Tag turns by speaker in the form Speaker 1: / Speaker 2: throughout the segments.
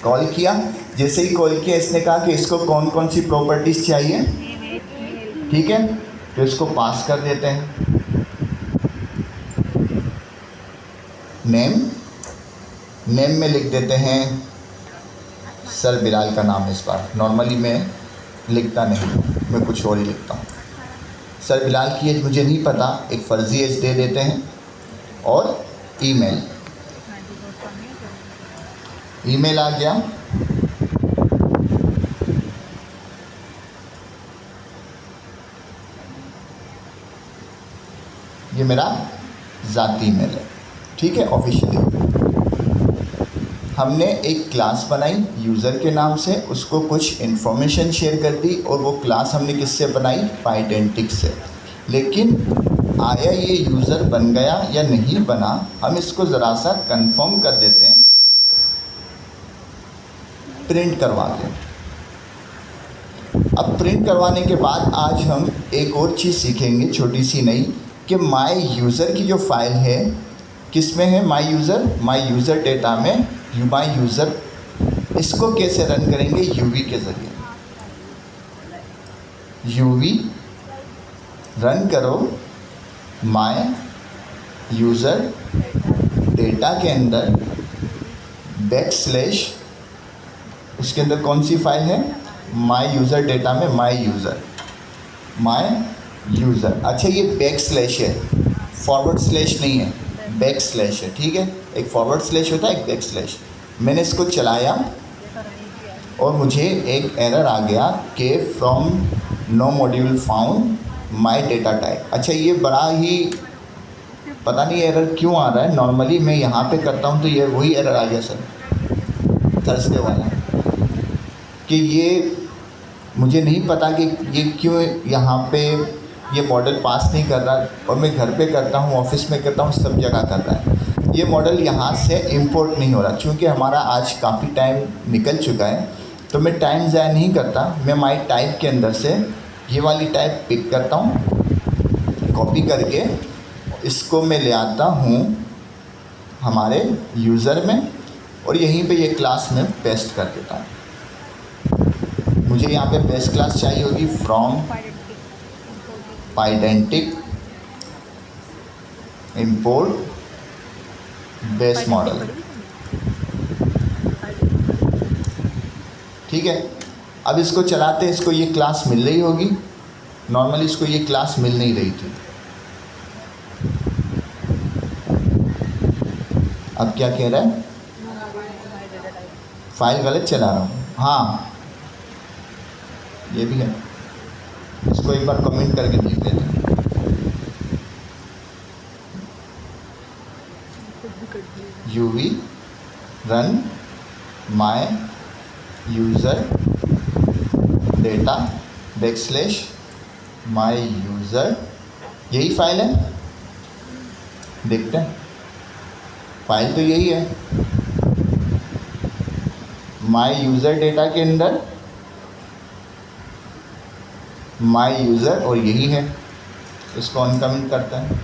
Speaker 1: Call किया, जैसे ही call किया इसने कहा कि इसको कौन कौन सी प्रॉपर्टीज़ चाहिए, ठीक है, तो इसको पास कर देते हैं। नेम में लिख देते हैं सर बिलाल का नाम। इस बार नॉर्मली मैं लिखता नहीं, मैं कुछ और ही लिखता हूँ। सर बिलाल की एज मुझे नहीं पता, एक फ़र्ज़ी एज दे देते हैं। और ईमेल आ गया। ये मेरा ज़ाती ईमेल है, ठीक है, ऑफिशियली। हमने एक क्लास बनाई यूज़र के नाम से, उसको कुछ इन्फॉर्मेशन शेयर कर दी, और वो क्लास हमने किससे बनाई, पाइडेंटिक से। लेकिन आया ये यूज़र बन गया या नहीं बना, हम इसको ज़रा सा कंफर्म कर देते हैं प्रिंट करवा के। अब प्रिंट करवाने के बाद आज हम एक और चीज़ सीखेंगे छोटी सी नई, कि माय यूज़र की जो फाइल है किस में है, माय यूज़र डेटा में, माय यूज़र, इसको कैसे रन करेंगे, यूवी के ज़रिए। यूवी रन करो माय यूज़र डेटा के अंदर बैकस्लैश, उसके अंदर कौन सी फाइल है, माय यूज़र डेटा में माय यूज़र। अच्छा, ये बैकस्लैश है, फॉरवर्ड स्लैश नहीं है, बैकस्लैश है, ठीक है। एक फॉरवर्ड स्लैश होता है, एक बैकस्लैश। मैंने इसको चलाया और मुझे एक एरर आ गया कि from no module found my data type. अच्छा, ये बड़ा ही पता नहीं एरर क्यों आ रहा है। नॉर्मली मैं यहाँ पे करता हूँ तो ये वही एरर आ गया सर, थर्सडे वाला, कि ये मुझे नहीं पता कि ये क्यों यहाँ पे ये मॉडल पास नहीं कर रहा। और मैं घर पे करता हूँ, ऑफिस में करता हूँ, सब जगह करता है। ये मॉडल यहाँ से इंपोर्ट नहीं हो रहा, क्योंकि हमारा आज काफ़ी टाइम निकल चुका है, तो मैं टाइम ज़ाया नहीं करता। मैं माई टाइप के अंदर से ये वाली टाइप पिक करता हूँ, कॉपी करके इसको मैं ले आता हूँ हमारे यूज़र में, और यहीं पे ये क्लास में पेस्ट कर देता हूँ। मुझे यहाँ पे बेस क्लास चाहिए होगी, फ्रॉम पाइडेंटिक इंपोर्ट बेस मॉडल, ठीक है। अब इसको चलाते हैं, इसको ये क्लास मिल रही होगी, नॉर्मली इसको ये क्लास मिल नहीं रही थी। अब क्या कह रहा है, फाइल गलत चला रहा हूँ, हाँ ये भी है। इसको एक बार कमेंट करके देख लेते हैं। UV run my user data backslash my user, यही फाइल है, देखते हैं। फाइल तो यही है, माय यूज़र डेटा के अंदर माय यूज़र, और यही है। इसको अनकमेंट करते हैं।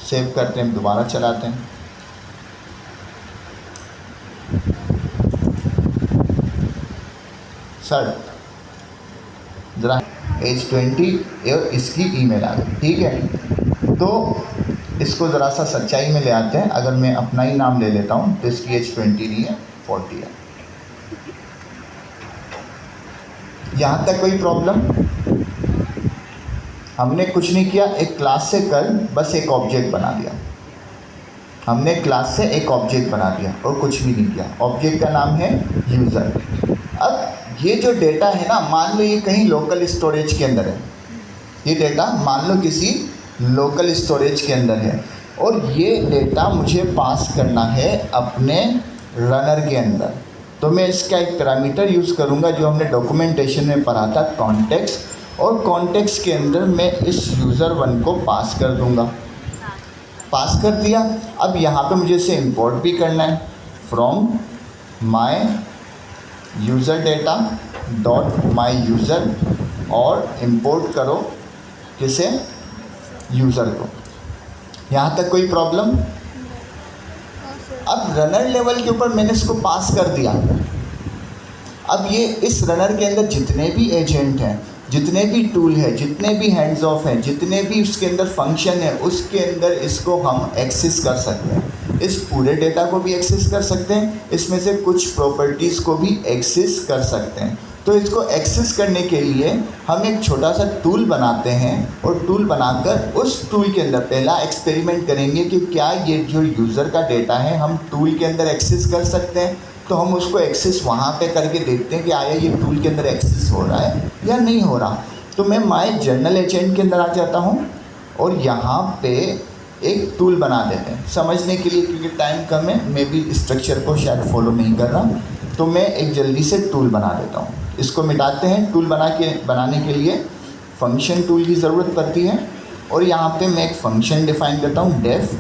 Speaker 1: सेव करते हैं, दोबारा चलाते हैं। सर ज़रा एज 20 और इसकी ईमेल आ गई, ठीक है। तो इसको ज़रा सा सच्चाई में ले आते हैं। अगर मैं अपना ही नाम ले लेता हूँ तो इसकी एज 20 नहीं है, 40 है। यहाँ तक कोई प्रॉब्लम? हमने कुछ नहीं किया, एक क्लास से कल बस एक ऑब्जेक्ट बना दिया। हमने क्लास से एक ऑब्जेक्ट बना दिया और कुछ भी नहीं किया। ऑब्जेक्ट का नाम है यूज़र। अब ये जो डेटा है ना, मान लो ये कहीं लोकल स्टोरेज के अंदर है। ये डेटा मान लो किसी लोकल स्टोरेज के अंदर है, और ये डेटा मुझे पास करना है अपने रनर के अंदर। तो मैं इसका एक पैरामीटर यूज़ करूँगा जो हमने डॉक्यूमेंटेशन में पढ़ा था, कॉन्टेक्स्ट। और कॉन्टेक्स्ट के अंदर मैं इस यूज़र वन को पास कर दूँगा। पास कर दिया। अब यहाँ पे मुझे इसे इंपोर्ट भी करना है, from my user data dot my user, और इंपोर्ट करो किसे, यूज़र को। यहाँ तक कोई प्रॉब्लम? अब रनर लेवल के ऊपर मैंने इसको पास कर दिया। अब ये इस रनर के अंदर जितने भी एजेंट हैं, जितने भी टूल है, जितने भी हैंड्स ऑफ हैं, जितने भी उसके अंदर फंक्शन है, उसके अंदर इसको हम एक्सेस कर सकते हैं। इस पूरे डेटा को भी एक्सेस कर सकते हैं, इसमें से कुछ प्रॉपर्टीज़ को भी एक्सेस कर सकते हैं। तो इसको एक्सेस करने के लिए हम एक छोटा सा टूल बनाते हैं और टूल बनाकर उस टूल के अंदर पहला एक्सपेरिमेंट करेंगे कि क्या ये जो यूज़र का डेटा है हम टूल के अंदर एक्सेस कर सकते हैं। तो हम उसको एक्सेस वहाँ पे करके देखते हैं कि आया ये टूल के अंदर एक्सेस हो रहा है या नहीं हो रहा। तो मैं माय जर्नल एजेंट के अंदर आ जाता हूँ और यहाँ पे एक टूल बना देते हैं समझने के लिए, क्योंकि टाइम कम है, मैं भी स्ट्रक्चर को शायद फॉलो नहीं कर रहा। तो मैं एक जल्दी से टूल बना देता हूँ। इसको मिटाते हैं। टूल बनाने के लिए फंक्शन टूल की ज़रूरत पड़ती है और यहाँ पे मैं एक फ़ंक्शन डिफ़ाइन करता हूँ, डेफ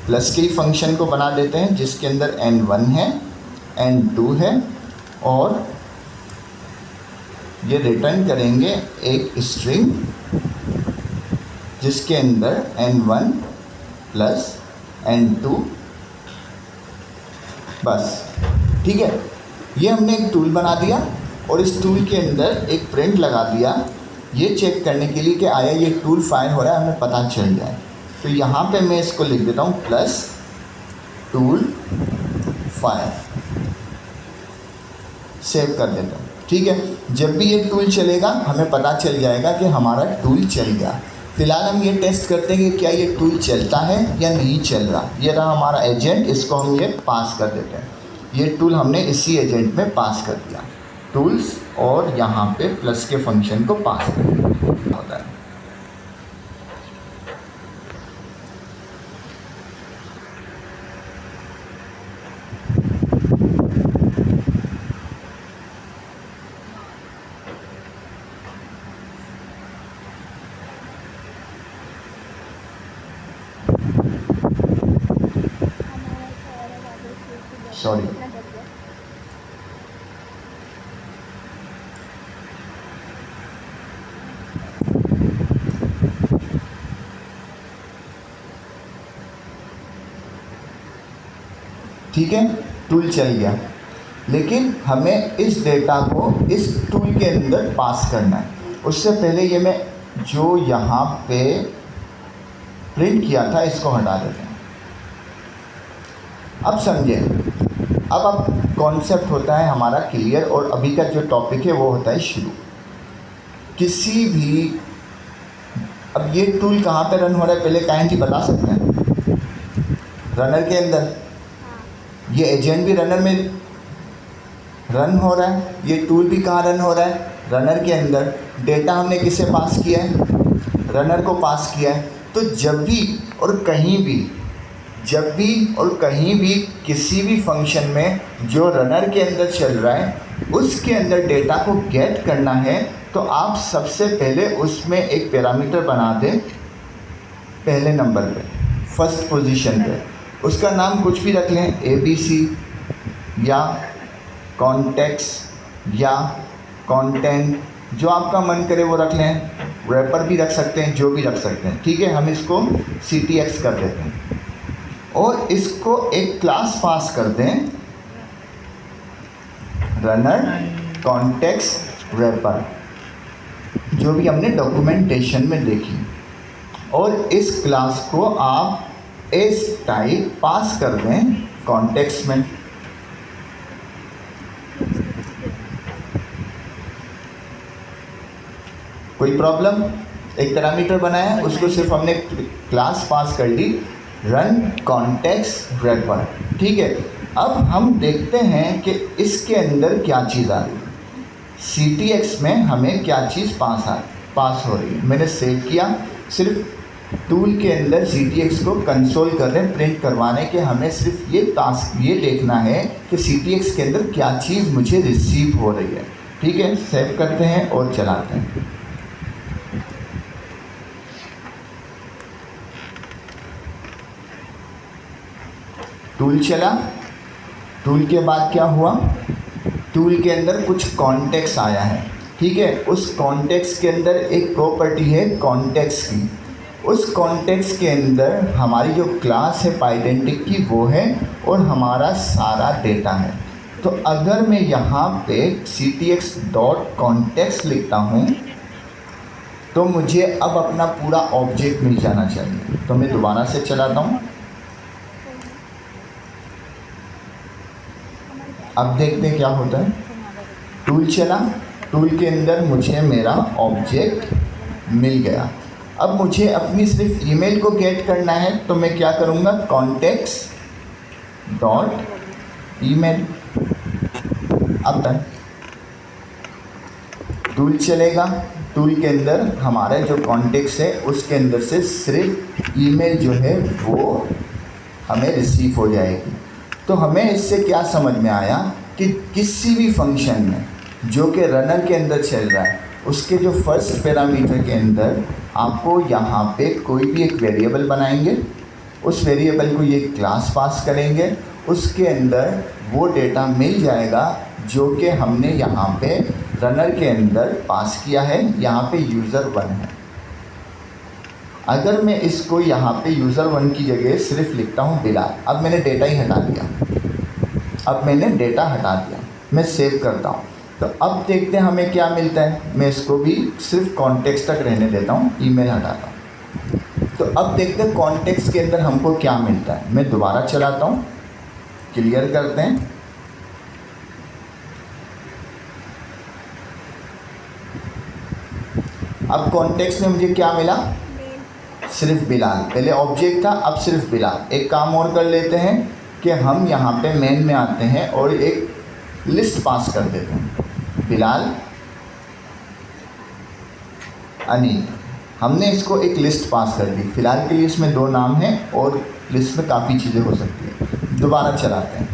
Speaker 1: प्लस के फंक्शन को बना देते हैं जिसके अंदर n1 है, n2 है और ये रिटर्न करेंगे एक स्ट्रिंग जिसके अंदर n1 प्लस n2 बस। ठीक है, ये हमने एक टूल बना दिया और इस टूल के अंदर एक प्रिंट लगा दिया ये चेक करने के लिए कि आया ये टूल फायर हो रहा है, हमें पता चल जाए। तो यहाँ पे मैं इसको लिख देता हूँ प्लस टूल फायर, सेव कर देता हूँ। ठीक है, जब भी ये टूल चलेगा हमें पता चल जाएगा कि हमारा टूल चल गया। फिलहाल हम ये टेस्ट करते हैं कि क्या ये टूल चलता है या नहीं चल रहा। ये रहा हमारा एजेंट, इसको हम ये पास कर देते हैं। ये टूल हमने इसी एजेंट में पास कर दिया, टूल्स, और यहाँ पे प्लस के फंक्शन को पास कर दिया होता है। सॉरी, ठीक है, टूल चल गया। लेकिन हमें इस डेटा को इस टूल के अंदर पास करना है। उससे पहले ये मैं जो यहाँ पे प्रिंट किया था इसको हटा देते हैं। अब समझे, अब कॉन्सेप्ट होता है हमारा क्लियर और अभी का जो टॉपिक है वो होता है शुरू। किसी भी, अब ये टूल कहाँ पे रन हो रहा है पहले काइंडली बता सकते हैं? रनर के अंदर। ये एजेंट भी रनर में रन हो रहा है, ये टूल भी कहाँ रन हो रहा है? रनर के अंदर। डेटा हमने किसे पास किया है? रनर को पास किया है। तो जब भी और कहीं भी, जब भी और कहीं भी किसी भी फंक्शन में जो रनर के अंदर चल रहा है उसके अंदर डेटा को गेट करना है तो आप सबसे पहले उसमें एक पैरामीटर बना दें पहले नंबर पे, फर्स्ट पोजीशन पे। उसका नाम कुछ भी रख लें, ABC या कॉन्टेक्स्ट या कंटेंट, जो आपका मन करे वो रख लें। रैपर भी रख सकते हैं, जो भी रख सकते हैं। ठीक है, हम इसको CTX कर देते हैं और इसको एक क्लास पास कर दें, रनर कॉन्टेक्स्ट रैपर, जो भी हमने डॉक्यूमेंटेशन में देखी। और इस क्लास को आप एस टाइप पास कर दें कॉन्टेक्स्ट में। कोई प्रॉब्लम? एक पैरामीटर बनाया, उसको सिर्फ हमने क्लास पास कर दी, रन कॉन्टेक्स्ट रैपर। ठीक है, अब हम देखते हैं कि इसके अंदर क्या चीज़ आ रही है। CTX में हमें क्या चीज़ पास हो रही है। मैंने सेव किया, सिर्फ टूल के अंदर CTX को कंसोल कर रहे हैं, प्रिंट करवाने के। हमें सिर्फ ये टास्क ये देखना है कि CTX के अंदर क्या चीज़ मुझे रिसीव हो रही है। ठीक है, सेव करते हैं और चलाते हैं। टूल चला, टूल के बाद क्या हुआ? टूल के अंदर कुछ कॉन्टेक्स्ट आया है। ठीक है, उस कॉन्टेक्स्ट के अंदर एक प्रॉपर्टी है कॉन्टेक्स्ट की। उस कॉन्टेक्स्ट के अंदर हमारी जो क्लास है पाइडेंटिक की वो है और हमारा सारा डेटा है। तो अगर मैं यहाँ पे ctx डॉट कॉन्टेक्स्ट लिखता हूँ तो मुझे अब अपना पूरा ऑब्जेक्ट मिल जाना चाहिए। तो मैं दोबारा से चलाता हूँ। अब देखते हैं क्या होता है। टूल चला, टूल के अंदर मुझे मेरा ऑब्जेक्ट मिल गया। अब मुझे अपनी सिर्फ ईमेल को गेट करना है तो मैं क्या करूँगा, कॉन्टेक्स्ट डॉट ईमेल। अब तक टूल चलेगा, टूल के अंदर हमारा जो कॉन्टेक्स्ट है उसके अंदर से सिर्फ ईमेल जो है वो हमें रिसीव हो जाएगी। तो हमें इससे क्या समझ में आया कि किसी भी फंक्शन में जो कि रनर के अंदर चल रहा है उसके जो फर्स्ट पैरामीटर के अंदर आपको यहाँ पे कोई भी एक वेरिएबल बनाएंगे, उस वेरिएबल को ये क्लास पास करेंगे, उसके अंदर वो डेटा मिल जाएगा जो कि हमने यहाँ पे रनर के अंदर पास किया है। यहाँ पे यूज़र1 है। अगर मैं इसको यहाँ पे यूज़र1 की जगह सिर्फ लिखता हूँ बिलाल, अब मैंने डेटा ही हटा दिया, अब मैंने डेटा हटा दिया, मैं सेव करता हूँ। तो अब देखते हैं हमें क्या मिलता है। मैं इसको भी सिर्फ कॉन्टेक्स्ट तक रहने देता हूँ, ईमेल हटाता हूँ। तो अब देखते हैं कॉन्टेक्स्ट के अंदर हमको क्या मिलता है। मैं दोबारा चलाता हूँ, क्लियर करते हैं। अब कॉन्टेक्स्ट में मुझे क्या मिला, सिर्फ बिलाल। पहले ऑब्जेक्ट था, अब सिर्फ बिलाल। एक काम और कर लेते हैं कि हम यहाँ पे मेन में आते हैं और एक लिस्ट पास कर देते हैं, बिलाल अनिल। हमने इसको एक लिस्ट पास कर दी। फ़िलहाल के लिए इसमें 2 नाम हैं और लिस्ट में काफ़ी चीज़ें हो सकती हैं। दोबारा चलाते हैं।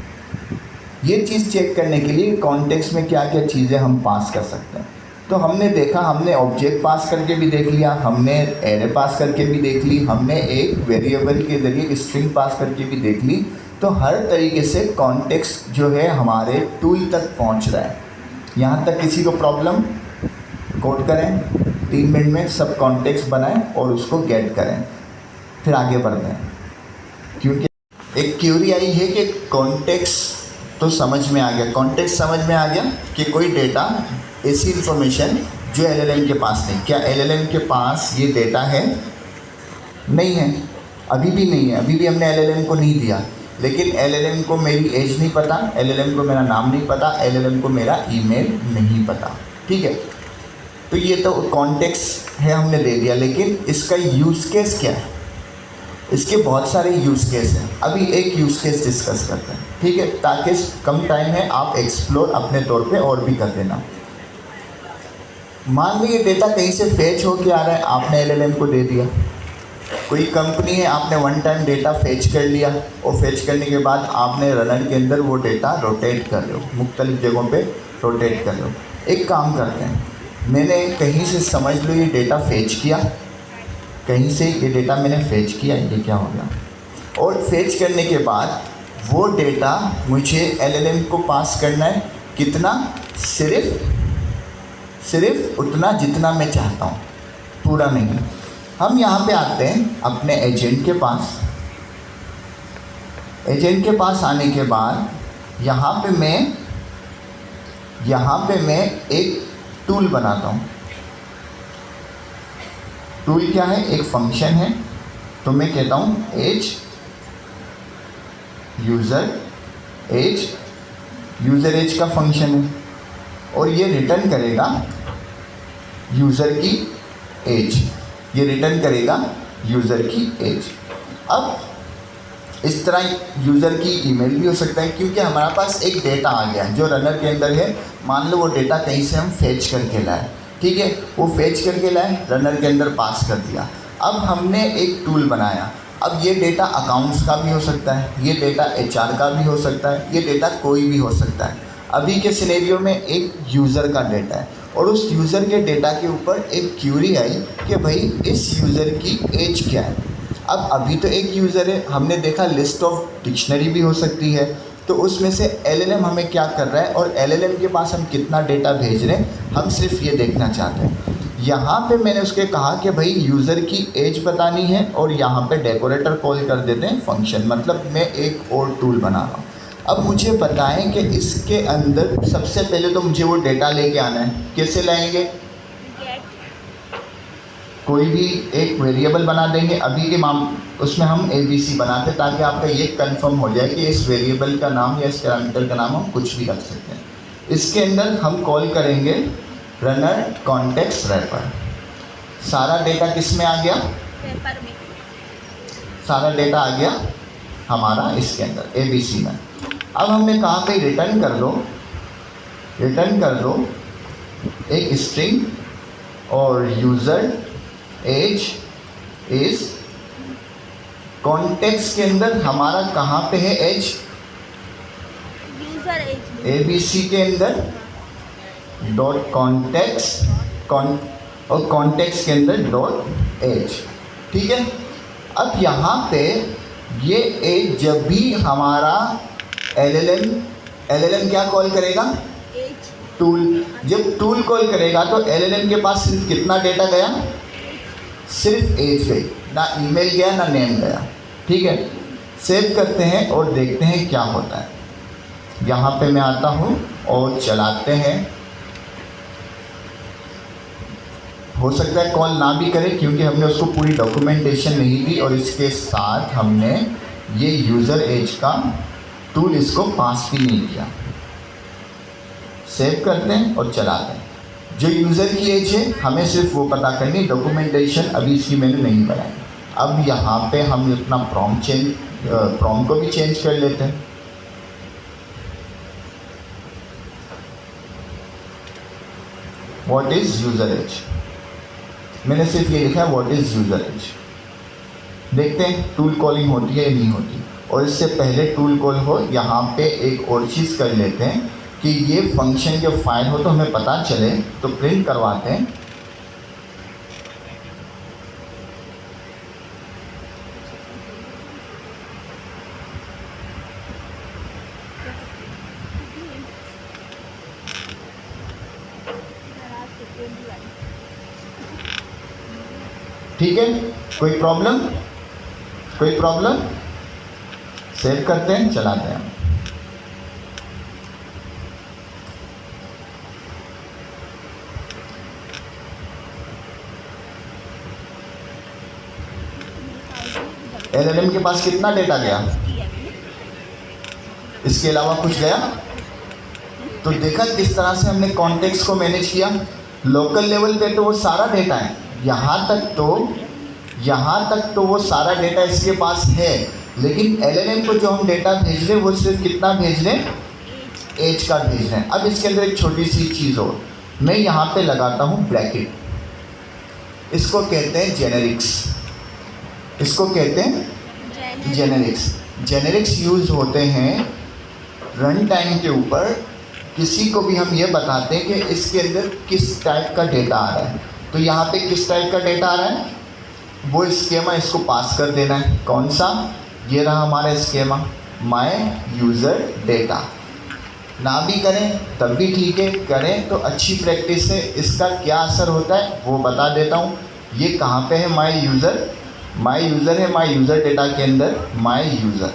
Speaker 1: ये चीज़ चेक करने के लिए कॉन्टेक्स्ट में क्या क्या चीज़ें हम पास कर सकते हैं। तो हमने देखा, हमने ऑब्जेक्ट पास करके भी देख लिया, हमने एरे पास करके भी देख ली, हमने एक वेरिएबल के ज़रिए स्ट्रिंग पास करके भी देख ली। तो हर तरीके से कॉन्टेक्स्ट जो है हमारे टूल तक पहुंच रहा है। यहाँ तक किसी को प्रॉब्लम, कोड करें 3 मिनट में सब कॉन्टेक्स्ट बनाएं और उसको गेट करें, फिर आगे बढ़ते हैं। क्योंकि एक क्यूरी आई है कि कॉन्टेक्स्ट तो समझ में आ गया, कॉन्टेक्स्ट समझ में आ गया कि कोई डेटा, ऐसी इन्फॉर्मेशन जो एलएलएम के पास नहीं। क्या एलएलएम के पास ये डेटा है? नहीं है, अभी भी नहीं है। अभी भी हमने एलएलएम को नहीं दिया। लेकिन एलएलएम को मेरी एज नहीं पता, एलएलएम को मेरा नाम नहीं पता, एलएलएम को मेरा ईमेल नहीं पता। ठीक है, तो ये तो कॉन्टेक्स्ट है, हमने दे दिया। लेकिन इसका यूज़ केस क्या है? इसके बहुत सारे यूज़ केस हैं। अभी एक यूज़ केस डिस्कस करते हैं, ठीक है, ताकि कम टाइम है, आप एक्सप्लोर अपने तौर पे और भी कर देना। मान लीजिए डेटा कहीं से फेच होके आ रहा है, आपने एलएलएम को दे दिया। कोई कंपनी है, आपने वन टाइम डेटा फेच कर लिया और फेच करने के बाद आपने रनर के अंदर वो डेटा रोटेट कर लो, मुख्तलिफ जगहों पे रोटेट कर लो। एक काम करते हैं, मैंने कहीं से समझ लो ये डेटा फेच किया, कहीं से ये डेटा मैंने फेच किया, ये क्या हो गया, और फेच करने के बाद वो डेटा मुझे एलएलएम को पास करना है। कितना? सिर्फ उतना जितना मैं चाहता हूँ, पूरा नहीं। हम यहाँ पे आते हैं अपने एजेंट के पास। एजेंट के पास आने के बाद यहाँ पे मैं एक टूल बनाता हूँ। टूल क्या है? एक फंक्शन है। तो मैं कहता हूँ एज यूज़र एज का फंक्शन है और ये रिटर्न करेगा यूज़र की एज, ये रिटर्न करेगा यूज़र की एज। अब इस तरह यूज़र की ईमेल भी हो सकता है, क्योंकि हमारे पास एक डेटा आ गया जो रनर के अंदर है। मान लो वो डेटा कहीं से हम फेच करके लाए, ठीक है, वो फेच करके लाए, रनर के अंदर पास कर दिया। अब हमने एक टूल बनाया। अब ये डेटा अकाउंट्स का भी हो सकता है, ये डेटा एचआर का भी हो सकता है, ये डेटा कोई भी हो सकता है। अभी के सिनेरियो में एक यूज़र का डेटा है और उस यूज़र के डेटा के ऊपर एक क्यूरी आई कि भाई इस यूज़र की एज क्या है। अब अभी तो एक यूज़र है, हमने देखा लिस्ट ऑफ डिक्शनरी भी हो सकती है। तो उसमें से एलएलएम हमें क्या कर रहा है और एलएलएम के पास हम कितना डेटा भेज रहे हैं, हम सिर्फ ये देखना चाहते हैं। यहाँ पे मैंने उसके कहा कि भाई यूज़र की एज बतानी है और यहाँ पे डेकोरेटर कॉल कर देते हैं फंक्शन, मतलब मैं एक और टूल बना रहा हूँ। अब मुझे बताएं कि इसके अंदर सबसे पहले तो मुझे वो डेटा लेके आना है। कैसे लाएंगे? कोई भी एक वेरिएबल बना देंगे। अभी के उसमें हम ABC बनाते ताकि आपका ये कंफर्म हो जाए कि इस वेरिएबल का नाम या इस पैरामीटर का नाम हम कुछ भी रख सकते हैं। इसके अंदर हम कॉल करेंगे रनर कॉन्टेक्स्ट रैपर। सारा डेटा किस में आ गया? रैपर में। सारा डेटा आ गया हमारा इसके अंदर ABC में। अब हमने कहा कि रिटर्न कर दो एक स्ट्रिंग और यूज़र एज इज कॉन्टेक्स्ट के अंदर हमारा कहाँ पे है एज? यूज़र एज ABC के अंदर डॉट कॉन्टेक्स्ट और कॉन्टेक्स्ट के अंदर डॉट एज। ठीक है। अब यहाँ पे ये एज जब भी हमारा LLM क्या कॉल करेगा? टूल। जब टूल कॉल करेगा तो LLM के पास सिर्फ कितना डेटा गया? सिर्फ एज गई, ना ईमेल गया ना नेम गया। ठीक है। सेव करते हैं और देखते हैं क्या होता है। यहाँ पे मैं आता हूँ और चलाते हैं। हो सकता है कॉल ना भी करे क्योंकि हमने उसको पूरी डॉक्यूमेंटेशन नहीं दी और इसके साथ हमने ये यूज़र एज का टूल इसको पास भी नहीं किया। सेव करते हैं और चलाते हैं। जो यूज़र की एज है हमें सिर्फ वो पता करनी, डॉक्यूमेंटेशन अभी इसकी मैंने नहीं बनाई। अब यहाँ पे हम अपना प्रॉम्प्ट को भी चेंज कर लेते हैं। What is user age? मैंने सिर्फ ये लिखा है व्हाट इज़ यूज़र एज। देखते हैं टूल कॉलिंग होती है या नहीं होती। और इससे पहले टूल कॉल हो यहाँ पे एक और चीज़ कर लेते हैं कि ये फंक्शन जब फाइल हो तो हमें पता चले, तो प्रिंट करवाते हैं। ठीक है। कोई प्रॉब्लम? सेव करते हैं, चलाते हैं। LLM के पास कितना डेटा गया? इसके अलावा कुछ गया? तो देखा किस तरह से हमने कॉन्टेक्स्ट को मैनेज किया। लोकल लेवल पे तो वो सारा डेटा है, यहाँ तक तो वो सारा डेटा इसके पास है, लेकिन LLM को जो हम डेटा भेज रहे हैं वो सिर्फ कितना भेज रहे हैं? एज का भेज रहे हैं। अब इसके अंदर एक छोटी सी चीज़ और, मैं यहाँ पे लगाता हूँ ब्रैकेट। इसको कहते हैं जेनेरिक्स। जेनेरिक्स यूज़ होते हैं रन टाइम के ऊपर। किसी को भी हम ये बताते हैं कि इसके अंदर किस टाइप का डेटा आ रहा है। तो यहाँ पे किस टाइप का डेटा आ रहा है वो स्कीमा इसको पास कर देना है। कौन सा? ये रहा हमारा स्कीमा, माय यूज़र डेटा। ना भी करें तब भी ठीक है, करें तो अच्छी प्रैक्टिस है। इसका क्या असर होता है वो बता देता हूँ। ये कहाँ पे है? माय यूज़र है। माय यूज़र डेटा के अंदर माय यूज़र।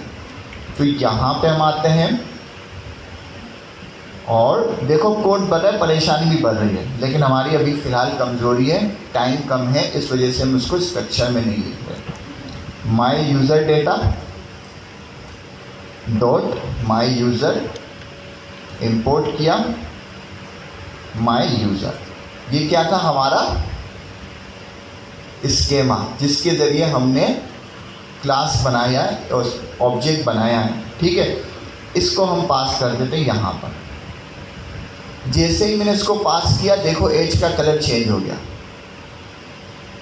Speaker 1: तो यहाँ पे हम आते हैं और देखो कोड बढ़ रहा है, परेशानी भी बढ़ रही है, लेकिन हमारी अभी फ़िलहाल कमज़ोरी है, टाइम कम है, इस वजह से हम उसको स्ट्रक्चर में नहीं लिख रहे। My user data dot my user, import किया माय यूज़र। ये क्या था? हमारा स्कीमा, जिसके ज़रिए हमने क्लास बनाया है और ऑब्जेक्ट बनाया है। ठीक है। इसको हम पास कर देते हैं यहाँ पर। जैसे ही मैंने इसको पास किया देखो एज का कलर चेंज हो गया।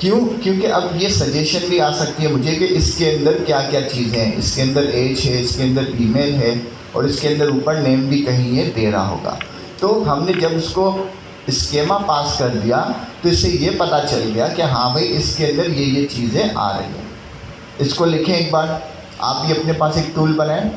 Speaker 1: क्यों? क्योंकि अब ये सजेशन भी आ सकती है मुझे कि इसके अंदर क्या क्या चीज़ें हैं। इसके अंदर एज है, इसके अंदर ईमेल है और इसके अंदर ऊपर नेम भी कहीं ये दे रहा होगा। तो हमने जब उसको स्कीमा पास कर दिया तो इससे ये पता चल गया कि हाँ भाई इसके अंदर ये चीज़ें आ रही हैं। इसको लिखें एक बार। आप भी अपने पास एक टूल बनाएं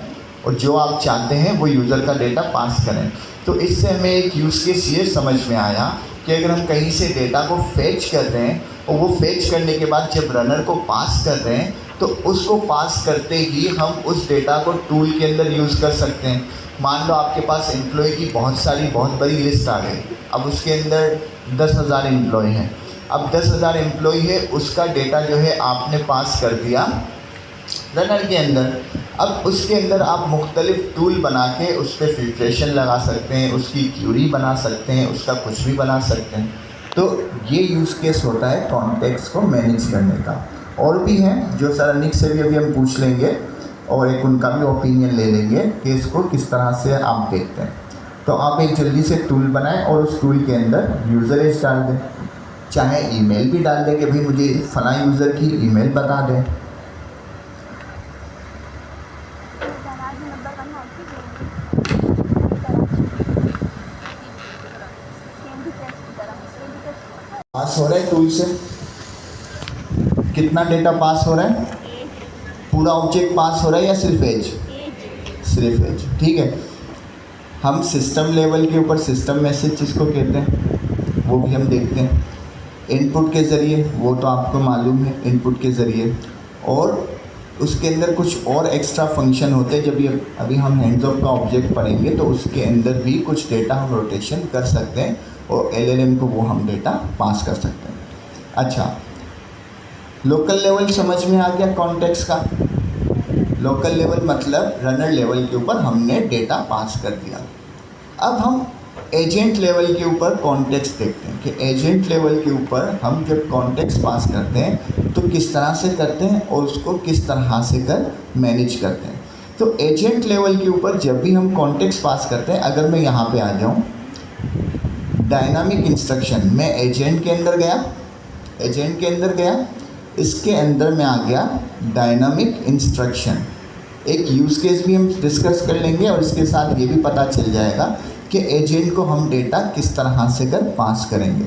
Speaker 1: और जो आप चाहते हैं वो यूज़र का डेटा पास करें। तो इससे हमें एक यूज़ केस ये समझ में आया कि अगर हम कहीं से डेटा को फेच कर रहे हैं और वो फेच करने के बाद जब रनर को पास कर रहे हैं तो उसको पास करते ही हम उस डेटा को टूल के अंदर यूज़ कर सकते हैं। मान लो आपके पास एम्प्लॉय की बहुत बड़ी लिस्ट आ गई, अब उसके अंदर 10,000 एम्प्लॉय हैं। अब 10,000 एम्प्लॉय है, उसका डेटा जो है आपने पास कर दिया रनर के अंदर। अब उसके अंदर आप मुख्तलिफ टूल बना के उस पर फिल्ट्रेशन लगा सकते हैं, उसकी क्यूरी बना सकते हैं, उसका कुछ भी बना सकते हैं। तो ये यूज़ केस होता है कॉन्टेक्स्ट को मैनेज करने का। और भी हैं जो सर अनिक से भी अभी हम पूछ लेंगे और एक उनका भी ओपिनियन ले लेंगे कि इसको किस तरह से आप देखते हैं। तो आप एक जल्दी से टूल बनाएं और उस टूल के अंदर यूज़र एज डाल दें, चाहे ईमेल भी डाल दें कि भाई मुझे फ़लाँ यूज़र की ईमेल बता दें। पास हो रहा है टूल से, कितना डेटा पास हो रहा है? पूरा ऑब्जेक्ट पास हो रहा है या सिर्फ एज? सिर्फ एज, ठीक है। हम सिस्टम लेवल के ऊपर सिस्टम मैसेज जिसको कहते हैं वो भी हम देखते हैं इनपुट के ज़रिए, वो तो आपको मालूम है इनपुट के ज़रिए। और उसके अंदर कुछ और एक्स्ट्रा फंक्शन होते हैं। जब अभी हम हैंड्स ऑफ का ऑब्जेक्ट पढ़ेंगे तो उसके अंदर भी कुछ डेटा हम रोटेशन कर सकते हैं और एलएलएम को वो हम डेटा पास कर सकते हैं। अच्छा, लोकल लेवल समझ में आ गया कॉन्टेक्स्ट का। लोकल लेवल मतलब रनर लेवल के ऊपर हमने डेटा पास कर दिया। अब हम एजेंट लेवल के ऊपर कॉन्टेक्स्ट देखते हैं कि एजेंट लेवल के ऊपर हम जब कॉन्टेक्स्ट पास करते हैं तो किस तरह से करते हैं और उसको किस तरह से कर मैनेज करते हैं। तो एजेंट लेवल के ऊपर जब भी हम कॉन्टेक्स्ट पास करते हैं, अगर मैं यहाँ पे आ जाऊँ डायनामिक इंस्ट्रक्शन, मैं एजेंट के अंदर गया, इसके अंदर में आ गया डायनामिक इंस्ट्रक्शन। एक यूज़ केस भी हम डिस्कस कर लेंगे और इसके साथ ये भी पता चल जाएगा कि एजेंट को हम डेटा किस तरह से कर पास करेंगे,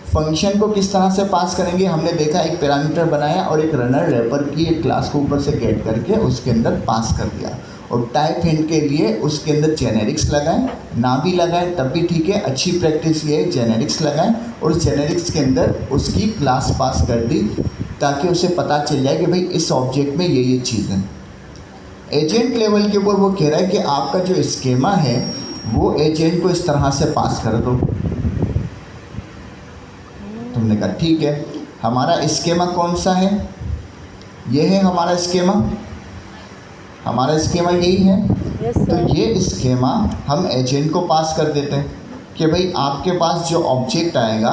Speaker 1: फंक्शन को किस तरह से पास करेंगे। हमने देखा एक पैरामीटर बनाया और एक रनर रैपर की एक क्लास को ऊपर से गेट करके उसके अंदर पास कर दिया। और टाइप हिंट के लिए उसके अंदर जेनेरिक्स लगाएं, ना भी लगाएं तब भी ठीक है। अच्छी प्रैक्टिस ये है जेनेरिक्स लगाएं और उस जेनेरिक्स के अंदर उसकी क्लास पास कर दी ताकि उसे पता चल जाए कि भाई इस ऑब्जेक्ट में ये चीज़ है। एजेंट लेवल के ऊपर वो कह रहा है कि आपका जो स्कीमा है वो एजेंट को इस तरह से पास कर दो। तुमने कहा ठीक है, हमारा स्कीमा कौन सा है? ये है हमारा स्कीमा, हमारा स्कीमा यही है। तो ये स्कीमा हम एजेंट को पास कर देते हैं कि भाई आपके पास जो ऑब्जेक्ट आएगा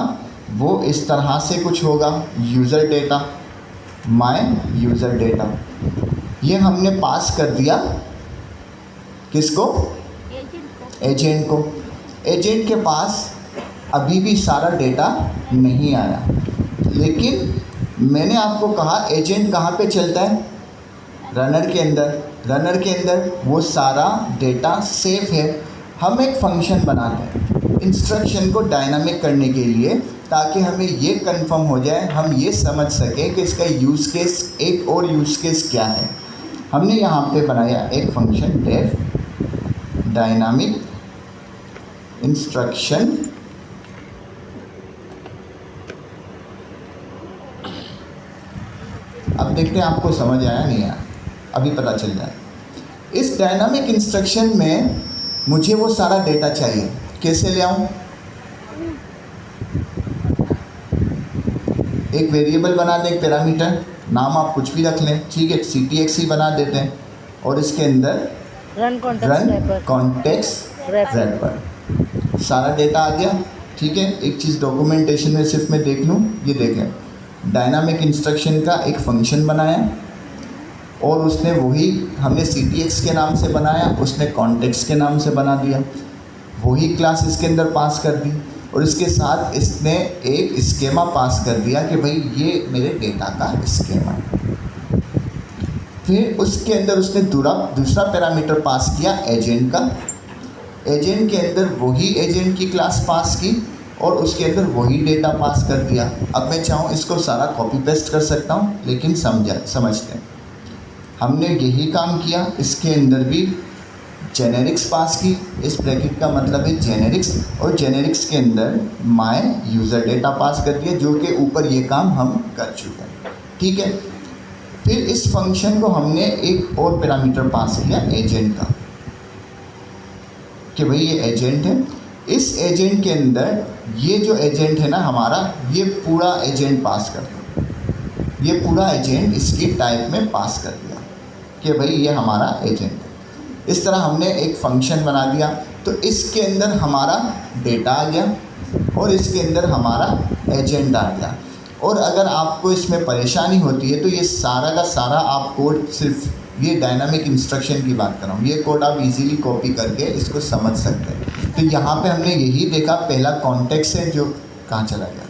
Speaker 1: वो इस तरह से कुछ होगा, user data, my user data. ये हमने पास कर दिया किसको? एजेंट को। एजेंट के पास अभी भी सारा डेटा नहीं आया, लेकिन मैंने आपको कहा एजेंट कहाँ पे चलता है? रनर के अंदर। रनर के अंदर वो सारा डेटा सेफ है। हम एक फंक्शन बनाते हैं इंस्ट्रक्शन को डायनामिक करने के लिए ताकि हमें ये कंफर्म हो जाए, हम ये समझ सकें कि इसका यूज़ केस, एक और यूज़ केस क्या है। हमने यहाँ पे बनाया एक फंक्शन डेफ डायनामिक इंस्ट्रक्शन। अब देखते हैं आपको समझ आया नहीं आया, अभी पता चल जाए। इस डायनामिक इंस्ट्रक्शन में मुझे वो सारा डेटा चाहिए, कैसे ले आऊँ? एक वेरिएबल बना दें, एक पैरामीटर, नाम आप कुछ भी रख लें, ठीक है, CTX ही बना देते हैं और इसके अंदर रन कॉन्टेक्स्ट रैपर, सारा डेटा आ गया। ठीक है, एक चीज़ डॉक्यूमेंटेशन में सिर्फ मैं देख लूँ, ये देखें डायनामिक इंस्ट्रक्शन का एक फंक्शन बनाया और उसने वही हमने CTX के नाम से बनाया, उसने कॉन्टेक्स्ट के नाम से बना दिया, वही क्लास इसके अंदर पास कर दी और इसके साथ इसने एक स्कीमा पास कर दिया कि भाई ये मेरे डेटा का स्कीमा है। फिर उसके अंदर उसने दूसरा पैरामीटर पास किया एजेंट का। एजेंट के अंदर वही एजेंट की क्लास पास की और उसके अंदर वही डेटा पास कर दिया। अब मैं चाहूँ इसको सारा कॉपी पेस्ट कर सकता हूँ, लेकिन समझते हैं हमने यही काम किया। इसके अंदर भी जेनेरिक्स पास की, इस ब्रैकेट का मतलब है जेनेरिक्स, और जेनेरिक्स के अंदर माय यूज़र डेटा पास कर दिया, जो कि ऊपर ये काम हम कर चुके हैं, ठीक है। फिर इस फंक्शन को हमने एक और पैरामीटर पास किया एजेंट का, कि भाई ये एजेंट है। इस एजेंट के अंदर ये जो एजेंट है ना हमारा, ये पूरा एजेंट पास कर दिया, ये पूरा एजेंट इसकी टाइप में पास कर दिया कि भाई ये हमारा एजेंट है। इस तरह हमने एक फंक्शन बना दिया, तो इसके अंदर हमारा डेटा आ गया और इसके अंदर हमारा एजेंट आ गया। और अगर आपको इसमें परेशानी होती है तो ये सारा का सारा आप कोड, सिर्फ ये डायनामिक इंस्ट्रक्शन की बात कर रहा हूँ, ये कोड आप इजीली कॉपी करके इसको समझ सकते हैं। तो यहाँ पे हमने यही देखा, पहला कॉन्टेक्स्ट है जो कहाँ चला गया,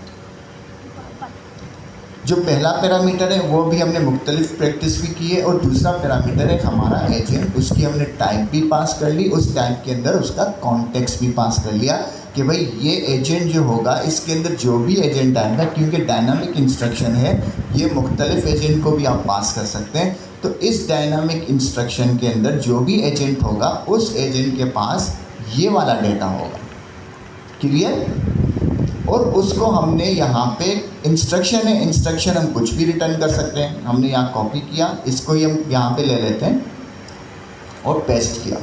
Speaker 1: जो पहला पैरामीटर है वो भी हमने मुख्तलिफ प्रैक्टिस भी की है, और दूसरा पैरामीटर है हमारा एजेंट, उसकी हमने टाइप भी पास कर ली, उस टाइप के अंदर उसका कॉन्टेक्स्ट भी पास कर लिया कि भाई ये एजेंट जो होगा इसके अंदर जो भी एजेंट आएगा, क्योंकि डायनामिक इंस्ट्रक्शन है, ये मुख्तलिफ एजेंट को भी आप पास कर सकते हैं। तो इस डायनामिक इंस्ट्रक्शन के अंदर जो भी एजेंट होगा उस एजेंट के पास ये वाला डेटा होगा, क्लियर। और उसको हमने यहाँ पे इंस्ट्रक्शन है, इंस्ट्रक्शन हम कुछ भी रिटर्न कर सकते हैं, हमने यहाँ कॉपी किया, इसको ही हम यहाँ पे ले लेते हैं और पेस्ट किया।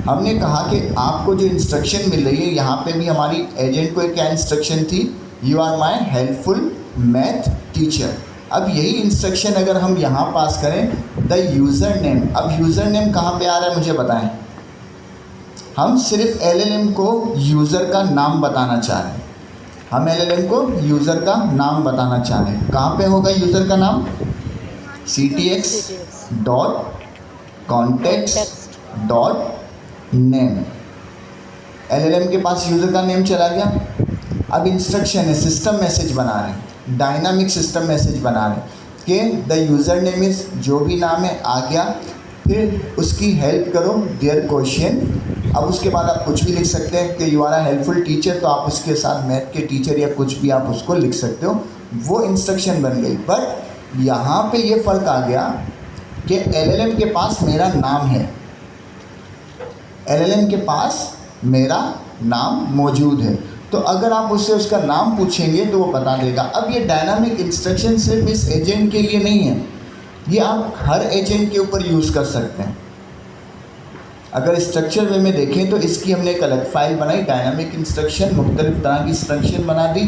Speaker 1: हमने कहा कि आपको जो इंस्ट्रक्शन मिल रही है, यहाँ पे भी हमारी एजेंट को एक क्या इंस्ट्रक्शन थी, you are my helpful math teacher. अब यही इंस्ट्रक्शन अगर हम यहाँ पास करें, द यूज़र नेम, अब यूज़र नेम कहाँ पे आ रहा है मुझे बताएं। हम सिर्फ LLM को यूज़र का नाम बताना चाह रहे हैं, हम LLM को यूज़र का नाम बताना चाह रहे हैं। कहाँ पे होगा यूज़र का नाम, ctx dot context dot name. LLM के पास यूज़र का नेम चला गया। अब इंस्ट्रक्शन है, सिस्टम मैसेज बना रहे हैं, डायनामिक सिस्टम मैसेज बना रहे हैं कि द यूज़र नेम इज़, जो भी नाम है आ गया, फिर उसकी हेल्प करो देयर क्वेश्चन। अब उसके बाद आप कुछ भी लिख सकते हैं कि you are a helpful teacher, तो आप उसके साथ मैथ के टीचर या कुछ भी आप उसको लिख सकते हो, वो इंस्ट्रक्शन बन गई। बट यहाँ पे ये फ़र्क आ गया कि LLM के पास मेरा नाम है, LLM के पास मेरा नाम मौजूद है, तो अगर आप उससे उसका नाम पूछेंगे तो वो बता देगा। अब ये डायनामिक इंस्ट्रक्शन सिर्फ इस एजेंट के लिए नहीं है, ये आप हर एजेंट के ऊपर यूज़ कर सकते हैं। अगर स्ट्रक्चर वे में देखें तो इसकी हमने एक अलग फाइल बनाई, डायनामिक इंस्ट्रक्शन, मुख्तलिफ तरह की इंस्ट्रक्शन बना दी,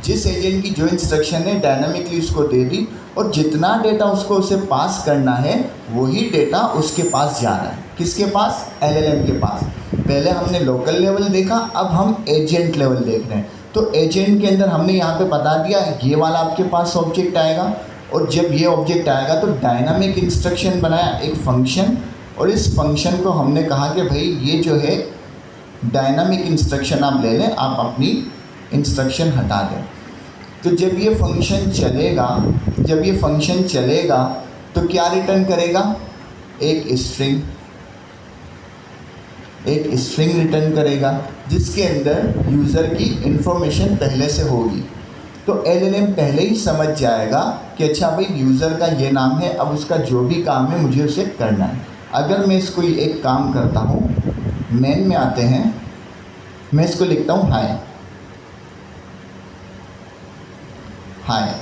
Speaker 1: जिस एजेंट की जो इंस्ट्रक्शन है डायनामिकली उसको दे दी, और जितना डेटा उसको उसे पास करना है वही डेटा उसके पास जा रहा है। किसके पास, LLM के पास। पहले हमने लोकल लेवल देखा, अब हम एजेंट लेवल देख रहे हैं। तो एजेंट के अंदर हमने यहाँ पे बता दिया ये वाला आपके पास ऑब्जेक्ट आएगा, और जब ये ऑब्जेक्ट आएगा तो डायनामिक इंस्ट्रक्शन बनाया एक फ़ंक्शन, और इस फंक्शन को हमने कहा कि भाई ये जो है डायनामिक इंस्ट्रक्शन आप ले लें, आप अपनी इंस्ट्रक्शन हटा दें। तो जब ये फंक्शन चलेगा, जब ये फंक्शन चलेगा तो क्या रिटर्न करेगा, एक स्ट्रिंग, एक स्ट्रिंग रिटर्न करेगा जिसके अंदर यूज़र की इंफॉर्मेशन पहले से होगी। तो LLM पहले ही समझ जाएगा कि अच्छा भाई यूज़र का ये नाम है, अब उसका जो भी काम है मुझे उसे करना है। अगर मैं इसको एक काम करता हूँ, मेन में आते हैं, मैं इसको लिखता हूँ हाय, हाय,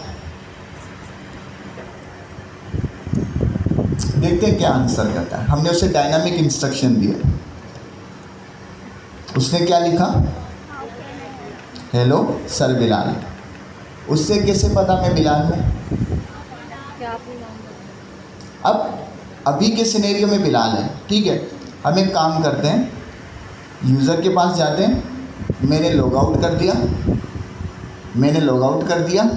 Speaker 1: देखते हैं क्या आंसर करता है। हमने उसे डायनामिक इंस्ट्रक्शन दिया, उसने क्या लिखा, हेलो सर बिलाल। उससे कैसे पता मैं बिलाल हूँ, अब अभी के सिनेरियो में बिलाल है, ठीक है। हम एक काम करते हैं, यूज़र के पास जाते हैं, मैंने लॉग आउट कर दिया, मैंने लॉग आउट कर दिया,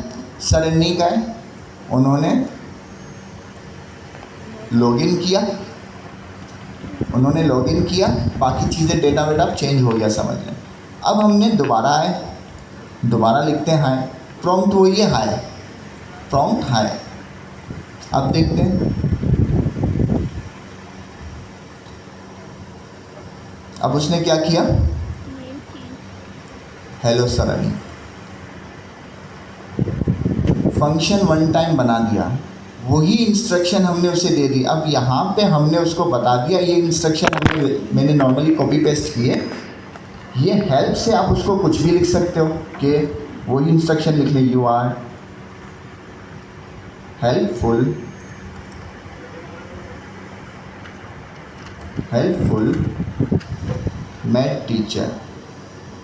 Speaker 1: सर अन्नी का है, उन्होंने लॉगिन किया, उन्होंने लॉगिन किया, बाकी चीज़ें डेटा वेटा चेंज हो गया, समझ लें। अब हमने दोबारा आए, दोबारा लिखते हैं हाय, प्रॉम्प्ट वही है हाय, प्रॉम्प्ट हाय। अब देखते हैं, अब उसने क्या किया, hello Sarani. Function one time बना दिया, वही इंस्ट्रक्शन हमने उसे दे दी। अब यहाँ पे हमने उसको बता दिया, ये इंस्ट्रक्शन मैंने नॉर्मली कॉपी पेस्ट किए। ये हेल्प से आप उसको कुछ भी लिख सकते हो कि वही इंस्ट्रक्शन लिख ले, you are helpful math teacher.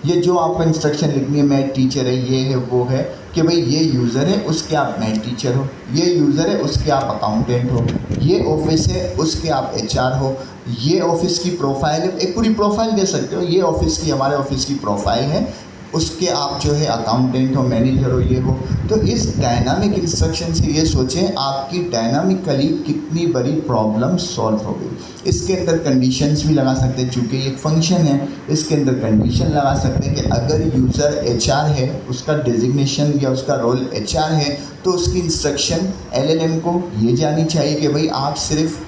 Speaker 1: ये जो आपको इंस्ट्रक्शन लिखनी है, मैथ टीचर है, ये है वो है, कि भाई ये यूज़र है उसके आप मैथ टीचर हो, ये यूज़र है उसके आप अकाउंटेंट हो, ये ऑफिस है उसके आप एचआर हो, ये ऑफिस की प्रोफाइल है, एक पूरी प्रोफाइल दे सकते हो, ये ऑफिस की हमारे ऑफिस की प्रोफाइल है, उसके आप जो है अकाउंटेंट हो, मैनेजर हो, ये हो। तो इस डायनामिक इंस्ट्रक्शन से ये सोचें आपकी डायनामिकली कितनी बड़ी प्रॉब्लम सॉल्व हो गई। इसके अंदर कंडीशंस भी लगा सकते हैं, चूँकि एक फंक्शन है, इसके अंदर कंडीशन लगा सकते हैं कि अगर यूज़र एचआर है, उसका डिजिग्नेशन या उसका रोल एचआर है, तो उसकी इंस्ट्रक्शन एलएलएम को ये जानी चाहिए कि भाई आप सिर्फ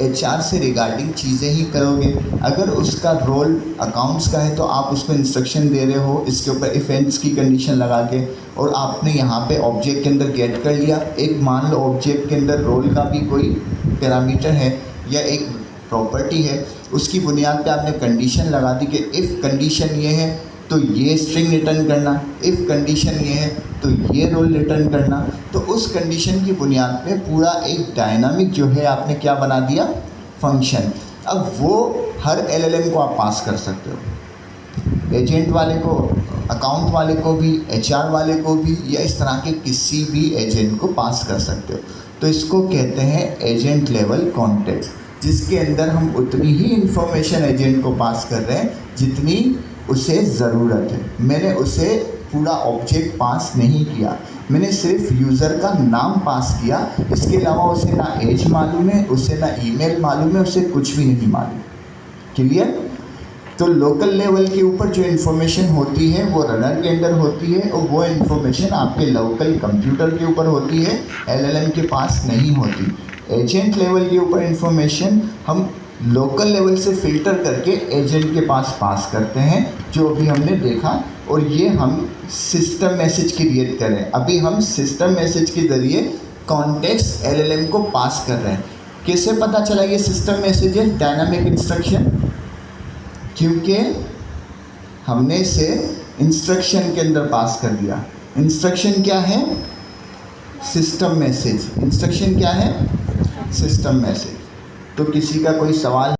Speaker 1: एचआर से रिगार्डिंग चीज़ें ही करोगे। अगर उसका रोल अकाउंट्स का है तो आप उसको इंस्ट्रक्शन दे रहे हो इसके ऊपर इफ एल्स की कंडीशन लगा के, और आपने यहाँ पे ऑब्जेक्ट के अंदर गेट कर लिया। एक मान लो ऑब्जेक्ट के अंदर रोल का भी कोई पैरामीटर है या एक प्रॉपर्टी है, उसकी बुनियाद पे आपने कंडीशन लगा दी कि इफ़ कंडीशन ये है तो ये स्ट्रिंग रिटर्न करना, इफ़ कंडीशन ये है तो ये रोल रिटर्न करना। तो उस कंडीशन की बुनियाद पे पूरा एक डायनामिक जो है आपने क्या बना दिया, फंक्शन। अब वो हर एलएलएम को आप पास कर सकते हो, एजेंट वाले को, अकाउंट वाले को भी, एचआर वाले को भी, या इस तरह के किसी भी एजेंट को पास कर सकते हो। तो इसको कहते हैं एजेंट लेवल कॉन्टेक्स्ट, जिसके अंदर हम उतनी ही इंफॉर्मेशन एजेंट को पास कर रहे हैं जितनी उसे ज़रूरत है। मैंने उसे पूरा ऑब्जेक्ट पास नहीं किया, मैंने सिर्फ यूज़र का नाम पास किया। इसके अलावा उसे ना एज मालूम है, उसे ना ईमेल मालूम है, उसे कुछ भी नहीं मालूम। क्लियर? तो लोकल लेवल के ऊपर जो इन्फॉर्मेशन होती है वो रनर के अंदर होती है, और वो इन्फॉर्मेशन आपके लोकल कंप्यूटर के ऊपर होती है, एलएलएम के पास नहीं होती। एजेंट लेवल के ऊपर इन्फॉर्मेशन हम लोकल लेवल से फ़िल्टर करके एजेंट के पास करते हैं, जो अभी हमने देखा। और ये हम सिस्टम मैसेज क्रिएट करें, अभी हम सिस्टम मैसेज के ज़रिए कॉन्टेक्स्ट एलएलएम को पास कर रहे हैं। कैसे पता चला ये सिस्टम मैसेज है, डायनामिक इंस्ट्रक्शन? क्योंकि हमने इसे इंस्ट्रक्शन के अंदर पास कर दिया। इंस्ट्रक्शन क्या है? System message. इंस्ट्रक्शन क्या है? System message. तो किसी का कोई सवाल